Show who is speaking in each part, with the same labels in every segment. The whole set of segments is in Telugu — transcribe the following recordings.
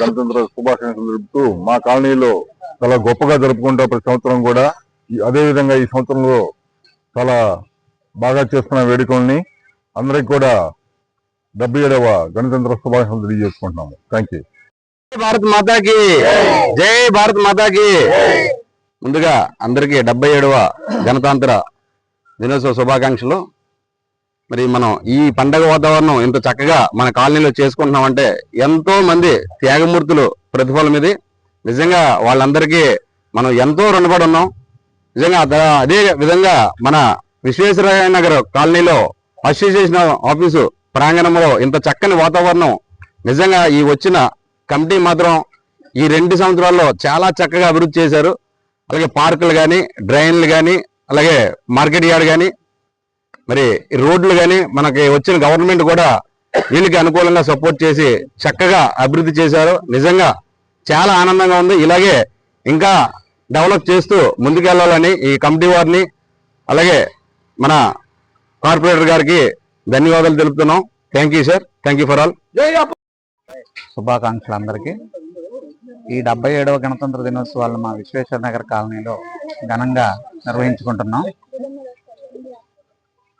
Speaker 1: గణతంత్ర శుభాకాంక్షలు జరుపుతూ మా కాలనీలో చాలా గొప్పగా జరుపుకుంటాం ప్రతి సంవత్సరం కూడా. అదే విధంగా ఈ సంవత్సరంలో చాలా బాగా చేస్తున్న వేడుకల్ని అందరికి కూడా 77వ గణతంత్ర శుభాకాంక్షలు తెలియజేసుకుంటున్నాము. Thank you.
Speaker 2: భారత్ మాతాకి జై, భారత్ మాతాకి. ముందుగా అందరికీ 77వ గణతంత్ర దినోత్సవ శుభాకాంక్షలు. మరి మనం ఈ పండగ వాతావరణం ఇంత చక్కగా మన కాలనీలో చేసుకుంటున్నామంటే ఎంతో మంది త్యాగమూర్తులు ప్రతిఫలం ఇది. నిజంగా వాళ్ళందరికీ మనం ఎంతో రుణపడి ఉన్నాం. నిజంగా అదే విధంగా మన విశ్వేశ్వరయ్య నగర్ కాలనీలో అసోసియేషన్ ఆఫీసు ప్రాంగణంలో ఇంత చక్కని వాతావరణం నిజంగా ఈ వచ్చిన కమిటీ మాత్రం ఈ 2 సంవత్సరాల్లో చాలా చక్కగా అభివృద్ధి చేశారు. అలాగే పార్కులు కానీ, డ్రైన్లు కానీ, అలాగే మార్కెట్ యార్డ్ కానీ, మరి రోడ్లు కానీ మనకి వచ్చిన గవర్నమెంట్ కూడా వీళ్ళకి అనుకూలంగా సపోర్ట్ చేసి చక్కగా అభివృద్ధి చేశారు. నిజంగా చాలా ఆనందంగా ఉంది. ఇలాగే ఇంకా డెవలప్ చేస్తూ ముందుకెళ్లాలని ఈ కమిటీ వారిని, అలాగే మన కార్పొరేటర్ గారికి ధన్యవాదాలు తెలుపుతున్నాం. Thank you sir. Thank you for all.
Speaker 3: శుభాకాంక్షలు అందరికీ. ఈ 77వ గణతంత్ర దినోత్సవాలను మా విశ్వేశ్వర నగర్ కాలనీలో ఘనంగా నిర్వహించుకుంటున్నాం.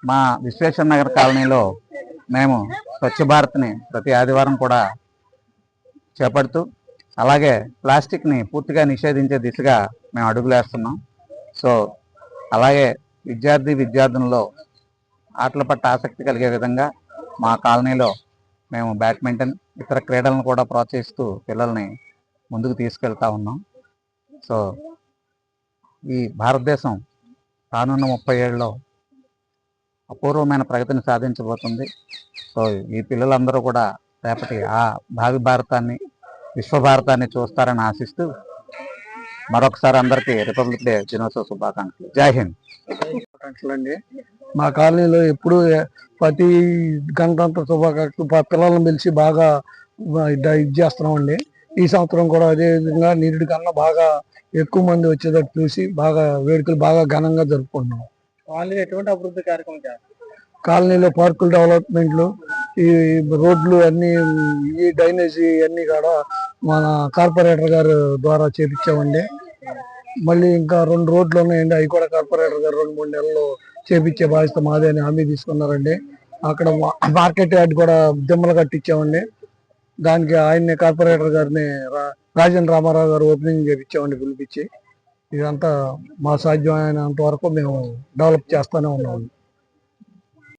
Speaker 3: మా విశ్వేశ్వర నగర్ కాలనీలో మేము స్వచ్ఛ భారత్ని ప్రతి ఆదివారం కూడా చేపడుతూ, అలాగే ప్లాస్టిక్ని పూర్తిగా నిషేధించే దిశగా మేము అడుగులేస్తున్నాం. సో అలాగే విద్యార్థులలో ఆటల పట్ల ఆసక్తి కలిగే విధంగా మా కాలనీలో మేము బ్యాడ్మింటన్, ఇతర క్రీడలను కూడా ప్రోత్సహిస్తూ పిల్లల్ని ముందుకు తీసుకెళ్తా ఉన్నాం. సో ఈ భారతదేశం రానున్న 30 ఏళ్ళలో అపూర్వమైన ప్రగతిని సాధించబోతుంది. సో ఈ పిల్లలందరూ కూడా రేపటి ఆ భావి భారతాన్ని, విశ్వ భారతాన్ని చూస్తారని ఆశిస్తూ మరొకసారి అందరికీ రిపబ్లిక్ డే దినోత్సవ శుభాకాంక్షలు. జై హింద్.
Speaker 4: అండి, మా కాలనీలో ఎప్పుడు ప్రతి గణతంత్ర శుభాకాంక్షలు పిల్లలను పిలిచి బాగా ఇది చేస్తున్నామండి. ఈ సంవత్సరం కూడా అదే విధంగా నిరుడి కన్నా బాగా ఎక్కువ మంది వచ్చేటట్టు చూసి బాగా వేడుకలు బాగా ఘనంగా జరుపుకుంటున్నాం.
Speaker 5: కాలనీలో ఎటువంటి అభివృద్ధి కార్యక్రమం చేస్తారు?
Speaker 4: కాలనీలో పార్కులు డెవలప్మెంట్లు, ఈ రోడ్లు అన్ని, ఈ డ్రైనేజీ అన్ని కూడా మన కార్పొరేటర్ గారు ద్వారా చేపించామండి. మళ్ళీ ఇంకా 2 రోడ్లు ఉన్నాయండి, అవి కూడా కార్పొరేటర్ గారు 2-3 నెలల్లో చేపించే బాధ్యత మాదే అని హామీ తీసుకున్నారండి. అక్కడ మార్కెట్ యార్డ్ కూడా దిమ్మలు కట్టించామండి. దానికి ఆయన్ని కార్పొరేటర్ గారిని రాజన్ రామారావు గారు ఓపెనింగ్ చేపించామండి పిలిపించి. ఇదంతా మా సాధ్యమైనంత వరకు మేము డెవలప్ చేస్తూనే ఉన్నామండి.